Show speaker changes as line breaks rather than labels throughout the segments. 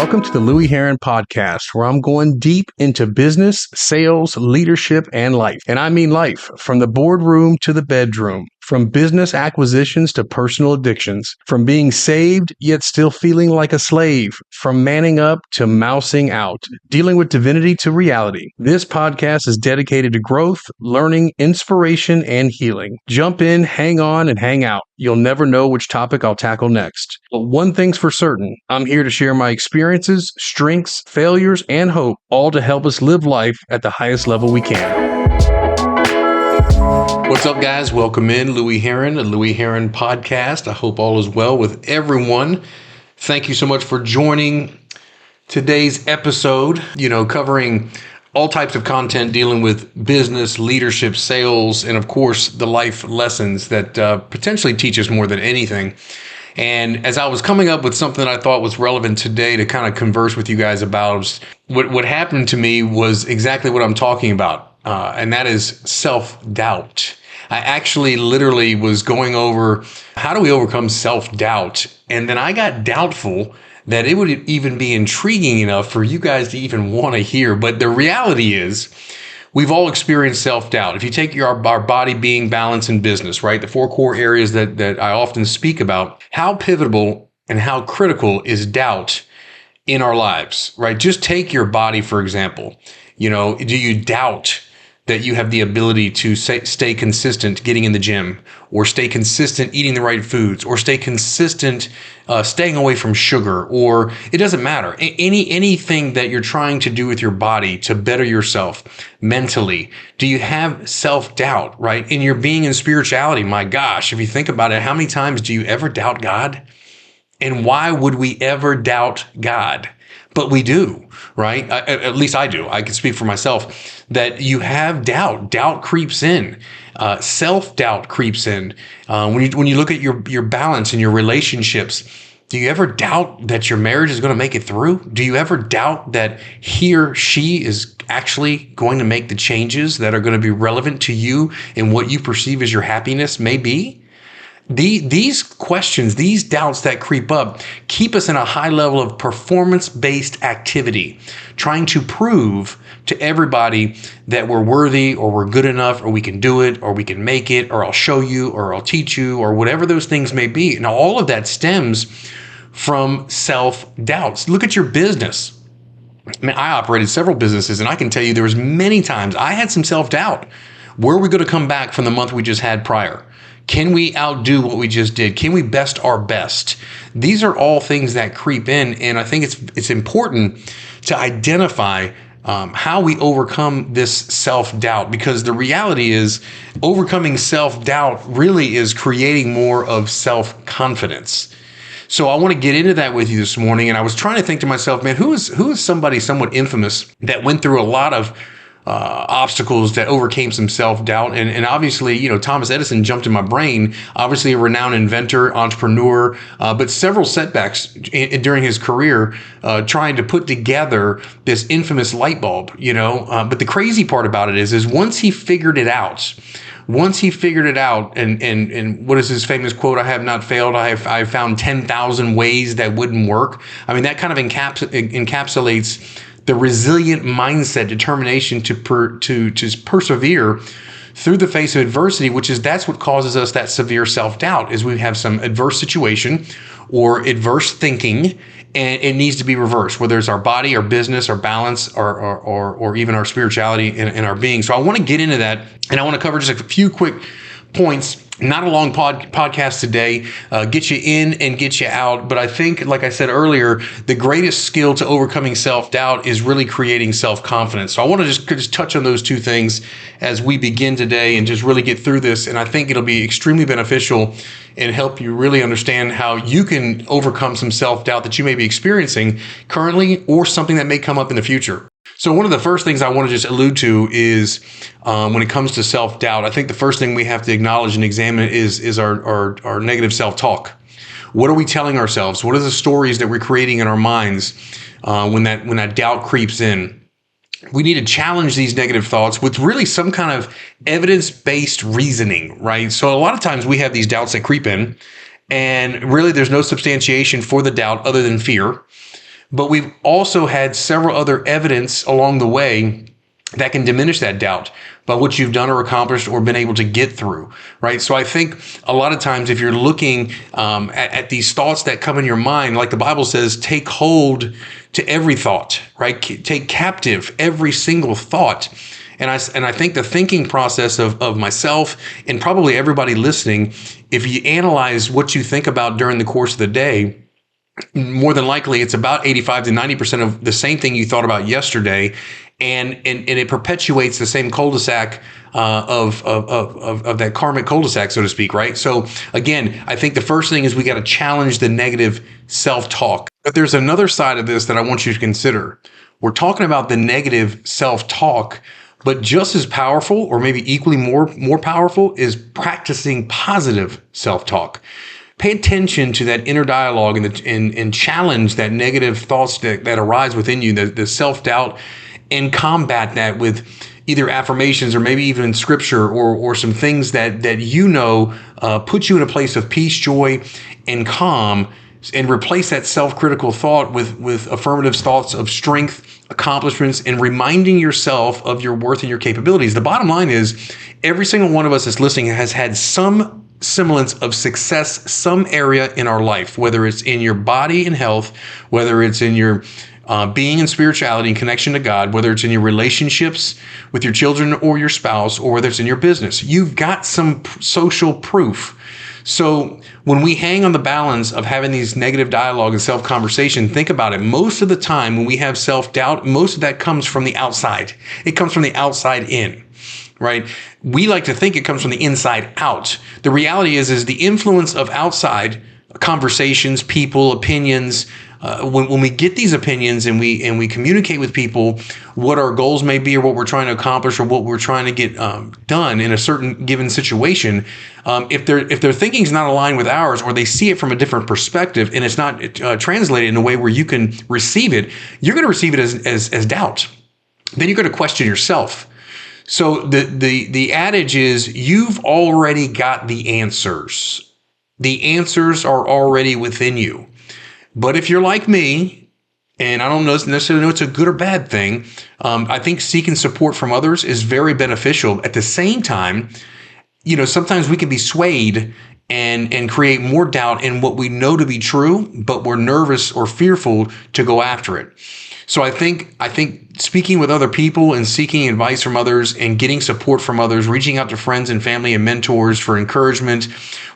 Welcome to the Louie Herron Podcast, where I'm going deep into business, sales, leadership, and life. And I mean life, from the boardroom to the bedroom. From business acquisitions to personal addictions, from being saved yet still feeling like a slave, from manning up to mousing out, dealing with divinity to reality. This podcast is dedicated to growth, learning, inspiration, and healing. Jump in, hang on, and hang out. You'll never know which topic I'll tackle next. But one thing's for certain, I'm here to share my experiences, strengths, failures, and hope, all to help us live life at the highest level we can. What's up, guys? Welcome in Louie Herron, the Louie Herron Podcast. I hope all is well with everyone. Thank you so much for joining today's episode, covering all types of content dealing with business, leadership, sales, and of course, the life lessons that potentially teach us more than anything. And as I was coming up with something that I thought was relevant today to kind of converse with you guys about, what happened to me was exactly what I'm talking about. And that is self-doubt. I actually literally was going over how do we overcome self-doubt? And then I got doubtful that it would even be intriguing enough for you guys to even want to hear. But the reality is we've all experienced self-doubt. If you take our body, being, balance, and business, right? The four core areas that I often speak about, how pivotal and how critical is doubt in our lives, right? Just take your body, for example. Do you doubt that you have the ability to stay consistent getting in the gym, or stay consistent eating the right foods, or stay consistent staying away from sugar, or it doesn't matter. Anything that you're trying to do with your body to better yourself mentally, do you have self-doubt, right? In your being and spirituality, my gosh, if you think about it, how many times do you ever doubt God? And why would we ever doubt God? But we do, right? At least I do. I can speak for myself that you have doubt. Doubt creeps in. Self-doubt creeps in. When you look at your balance in your relationships, do you ever doubt that your marriage is going to make it through? Do you ever doubt that he or she is actually going to make the changes that are going to be relevant to you and what you perceive as your happiness may be? These questions, these doubts that creep up, keep us in a high level of performance-based activity, trying to prove to everybody that we're worthy, or we're good enough, or we can do it, or we can make it, or I'll show you, or I'll teach you, or whatever those things may be. Now, all of that stems from self-doubts. Look at your business. I operated several businesses, and I can tell you there was many times I had some self-doubt. Where are we going to come back from the month we just had prior? Can we outdo what we just did? Can we best our best? These are all things that creep in, and I think it's important to identify how we overcome this self-doubt, because the reality is overcoming self-doubt really is creating more of self-confidence. So I want to get into that with you this morning, and I was trying to think to myself, man, who is somebody somewhat infamous that went through a lot of obstacles, that overcame some self-doubt. And obviously, Thomas Edison jumped in my brain, obviously a renowned inventor, entrepreneur, but several setbacks during his career, trying to put together this infamous light bulb, but the crazy part about it is once he figured it out, and what is his famous quote? I have not failed. I found 10,000 ways that wouldn't work. I mean, that kind of encapsulates the resilient mindset, determination to persevere through the face of adversity, that's what causes us that severe self-doubt, is we have some adverse situation or adverse thinking, and it needs to be reversed, whether it's our body, our business, our balance, or even our spirituality and our being. So I want to get into that, and I want to cover just a few quick points. Not a long podcast today, get you in and get you out. But I think, like I said earlier, the greatest skill to overcoming self-doubt is really creating self-confidence. So I want to just touch on those two things as we begin today and just really get through this. And I think it'll be extremely beneficial and help you really understand how you can overcome some self-doubt that you may be experiencing currently, or something that may come up in the future. So one of the first things I want to just allude to is when it comes to self-doubt, I think the first thing we have to acknowledge and examine is our negative self-talk. What are we telling ourselves? What are the stories that we're creating in our minds when that doubt creeps in? We need to challenge these negative thoughts with really some kind of evidence-based reasoning, right? So a lot of times we have these doubts that creep in, and really there's no substantiation for the doubt other than fear. but we've also had several other evidence along the way that can diminish that doubt by what you've done or accomplished or been able to get through, right? So I think a lot of times if you're looking at these thoughts that come in your mind, like the Bible says, take hold to every thought, right? Take captive every single thought. And I think the thinking process of myself and probably everybody listening, if you analyze what you think about during the course of the day, more than likely it's about 85 to 90% of the same thing you thought about yesterday. And it perpetuates the same cul-de-sac of that karmic cul-de-sac, so to speak, right? So again, I think the first thing is we got to challenge the negative self-talk. But there's another side of this that I want you to consider. We're talking about the negative self-talk, but just as powerful, or maybe equally more powerful, is practicing positive self-talk. Pay attention to that inner dialogue and challenge that negative thoughts that arise within you, the self-doubt, and combat that with either affirmations or maybe even scripture or some things that put you in a place of peace, joy, and calm, and replace that self-critical thought with affirmative thoughts of strength, accomplishments, and reminding yourself of your worth and your capabilities. The bottom line is every single one of us that's listening has had some semblance of success, some area in our life, whether it's in your body and health, whether it's in your being and spirituality and connection to God, whether it's in your relationships with your children or your spouse, or whether it's in your business. You've got some social proof. So when we hang on the balance of having these negative dialogue and self-conversation, think about it. Most of the time when we have self-doubt, most of that comes from the outside. It comes from the outside in, right? We like to think it comes from the inside out. The reality is the influence of outside conversations, people, opinions. When we get these opinions and we communicate with people what our goals may be or what we're trying to accomplish or what we're trying to get done in a certain given situation, if their thinking is not aligned with ours, or they see it from a different perspective and it's not translated in a way where you can receive it, you're going to receive it as doubt. Then you're going to question yourself. So the adage is, you've already got the answers. The answers are already within you. But if you're like me, and I don't necessarily know it's a good or bad thing, I think seeking support from others is very beneficial. At the same time, sometimes we can be swayed and create more doubt in what we know to be true, but we're nervous or fearful to go after it. So I think speaking with other people and seeking advice from others and getting support from others, reaching out to friends and family and mentors for encouragement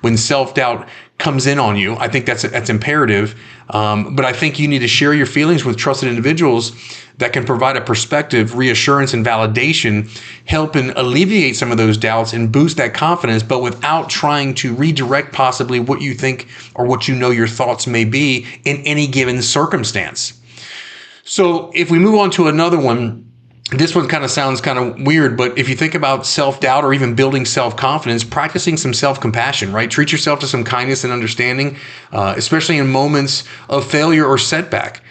when self-doubt comes in on you, I think that's imperative. But I think you need to share your feelings with trusted individuals that can provide a perspective, reassurance, and validation, help and alleviate some of those doubts and boost that confidence, but without trying to redirect possibly what you think or what your thoughts may be in any given circumstance. So if we move on to another one, this one kind of sounds kind of weird, but if you think about self-doubt or even building self-confidence, practicing some self-compassion, right? Treat yourself to some kindness and understanding, especially in moments of failure or setback.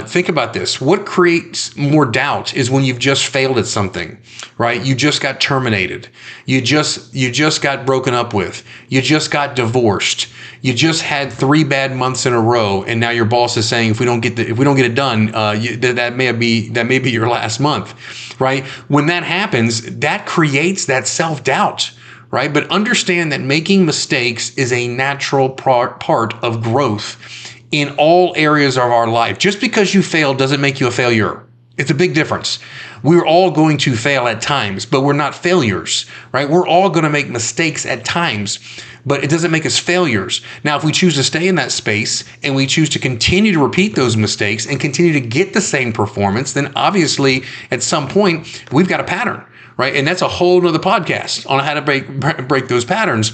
Think about this. What creates more doubt is when you've just failed at something, right? You just got terminated. You just got broken up with. You just got divorced. You just had 3 bad months in a row, and now your boss is saying, if we don't get it done, that may be your last month, right? When that happens, that creates that self-doubt, right? But understand that making mistakes is a natural part of growth in all areas of our life. Just because you failed doesn't make you a failure. It's a big difference. We're all going to fail at times, but we're not failures, right? We're all going to make mistakes at times, but it doesn't make us failures. Now, if we choose to stay in that space and we choose to continue to repeat those mistakes and continue to get the same performance, then obviously at some point we've got a pattern, right? And that's a whole nother podcast on how to break those patterns.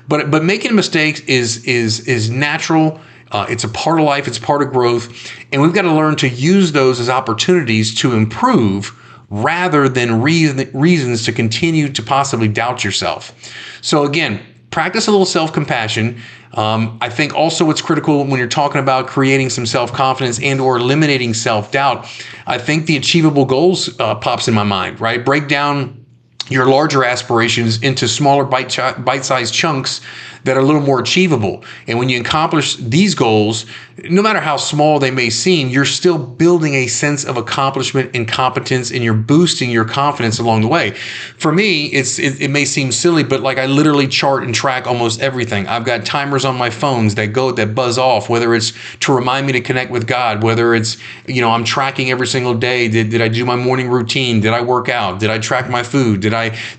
But making mistakes is natural. It's a part of life. It's part of growth. And we've got to learn to use those as opportunities to improve rather than reasons to continue to possibly doubt yourself. So again, practice a little self-compassion. I think also what's critical when you're talking about creating some self-confidence and or eliminating self-doubt, I think the achievable goals pops in my mind, right? Break down your larger aspirations into smaller bite-sized chunks that are a little more achievable. And when you accomplish these goals, no matter how small they may seem, you're still building a sense of accomplishment and competence, and you're boosting your confidence along the way. For me, it may seem silly, but like I literally chart and track almost everything. I've got timers on my phones that buzz off, whether it's to remind me to connect with God, whether it's, I'm tracking every single day. Did I do my morning routine? Did I work out? Did I track my food?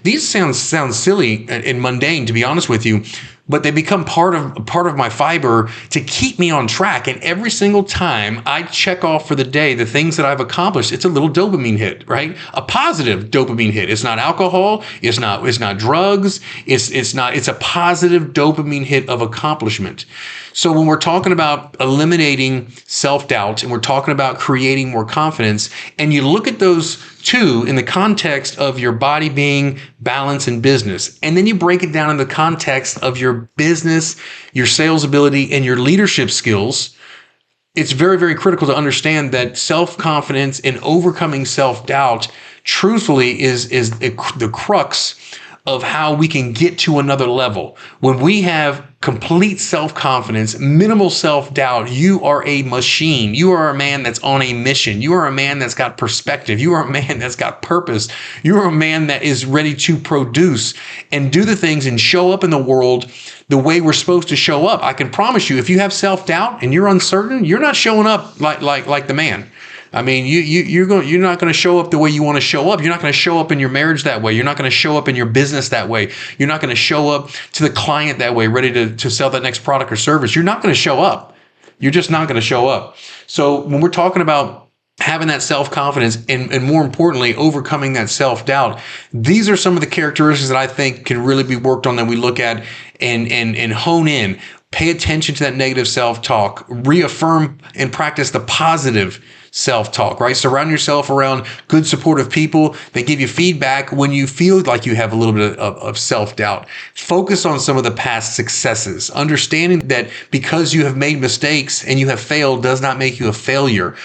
These sound silly and mundane, to be honest with you, but they become part of my fiber to keep me on track. And every single time I check off for the day the things that I've accomplished, it's a little dopamine hit, right? A positive dopamine hit. It's not alcohol. It's not drugs. It's a positive dopamine hit of accomplishment. So when we're talking about eliminating self-doubt and we're talking about creating more confidence, and you look at those two in the context of your body being balance and business, and then you break it down in the context of your business, your sales ability, and your leadership skills, it's very, very critical to understand that self-confidence and overcoming self-doubt truthfully is the crux of how we can get to another level. When we have complete self-confidence, minimal self-doubt, you are a machine. You are a man that's on a mission. You are a man that's got perspective. You are a man that's got purpose. You are a man that is ready to produce and do the things and show up in the world the way we're supposed to show up. I can promise you, if you have self-doubt and you're uncertain, you're not showing up like the man. I mean, you're not going to show up the way you want to show up. You're not going to show up in your marriage that way. You're not going to show up in your business that way. You're not going to show up to the client that way, ready to sell that next product or service. You're not going to show up. You're just not going to show up. So when we're talking about having that self-confidence and more importantly, overcoming that self-doubt, these are some of the characteristics that I think can really be worked on, that we look at and hone in. Pay attention to that negative self-talk. Reaffirm and practice the positive self-talk, right? Surround yourself around good, supportive people that give you feedback when you feel like you have a little bit of self-doubt. Focus on some of the past successes, understanding that because you have made mistakes and you have failed does not make you a failure.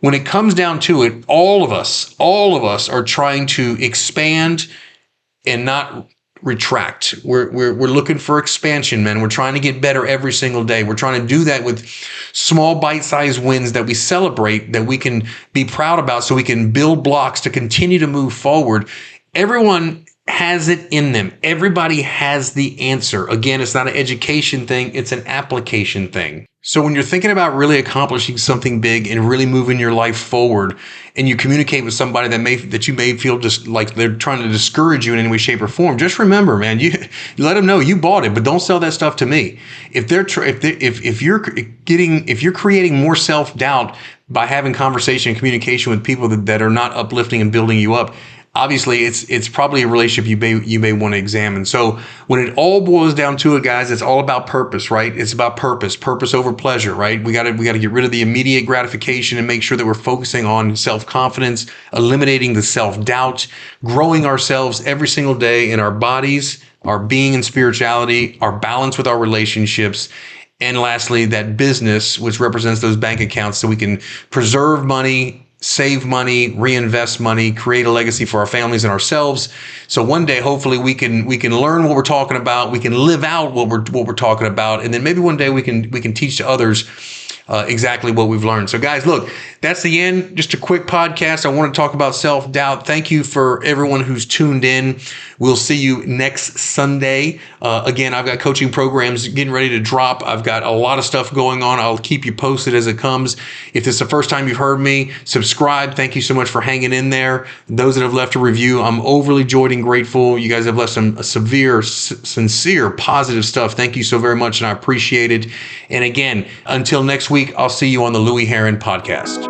When it comes down to it, all of us are trying to expand and not retract. We're looking for expansion, man. We're trying to get better every single day. We're trying to do that with small bite-sized wins that we celebrate, that we can be proud about, so we can build blocks to continue to move forward. Everyone has it in them. Everybody has the answer. Again, it's not an education thing. It's an application thing. So when you're thinking about really accomplishing something big and really moving your life forward, and you communicate with somebody that you may feel just like they're trying to discourage you in any way, shape, or form, just remember, man, you let them know you bought it, but don't sell that stuff to me. If you're creating more self-doubt by having conversation and communication with people that are not uplifting and building you up, obviously it's probably a relationship you may want to examine. So when it all boils down to it, guys, it's all about purpose, right? It's about purpose over pleasure, right? We got to get rid of the immediate gratification and make sure that we're focusing on self-confidence, eliminating the self-doubt, growing ourselves every single day in our bodies, our being and spirituality, our balance with our relationships. And lastly, that business, which represents those bank accounts, so we can preserve money, save money, reinvest money, create a legacy for our families and ourselves. So one day, hopefully, we can learn what we're talking about. We can live out what we're talking about, and then maybe one day we can teach to others exactly what we've learned. So guys, look, that's the end. Just a quick podcast. I want to talk about self-doubt. Thank you for everyone who's tuned in. We'll see you next Sunday. Again, I've got coaching programs getting ready to drop. I've got a lot of stuff going on. I'll keep you posted as it comes. If this is the first time you've heard me, subscribe. Thank you so much for hanging in there. Those that have left a review, I'm overly joyed and grateful. You guys have left some sincere, positive stuff. Thank you so very much, and I appreciate it. And again, until next week, I'll see you on the Louie Herron Podcast.